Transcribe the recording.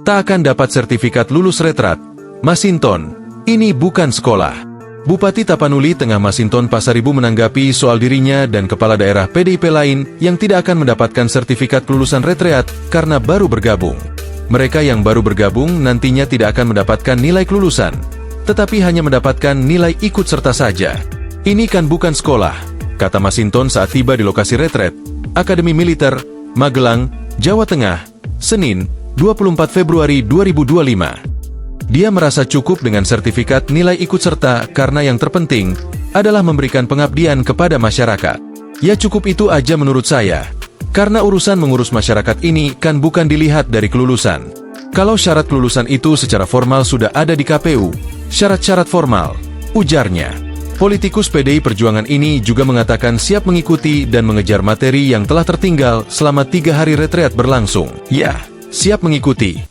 tak akan dapat sertifikat lulus retret. Masinton, ini bukan sekolah. Bupati Tapanuli Tengah Masinton Pasaribu menanggapi soal dirinya dan kepala daerah PDIP lain yang tidak akan mendapatkan sertifikat kelulusan retreat karena baru bergabung. Mereka yang baru bergabung nantinya tidak akan mendapatkan nilai kelulusan, tetapi hanya mendapatkan nilai ikut serta saja. Ini kan bukan sekolah, kata Masinton saat tiba di lokasi retret, Akademi Militer, Magelang, Jawa Tengah, Senin, 24 Februari 2025. Dia merasa cukup dengan sertifikat nilai ikut serta karena yang terpenting adalah memberikan pengabdian kepada masyarakat. Ya cukup itu aja menurut saya. Karena urusan mengurus masyarakat ini kan bukan dilihat dari kelulusan. Kalau syarat kelulusan itu secara formal sudah ada di KPU, syarat-syarat formal, ujarnya. Politikus PDI Perjuangan ini juga mengatakan siap mengikuti dan mengejar materi yang telah tertinggal selama 3 hari retreat berlangsung. Ya, siap mengikuti.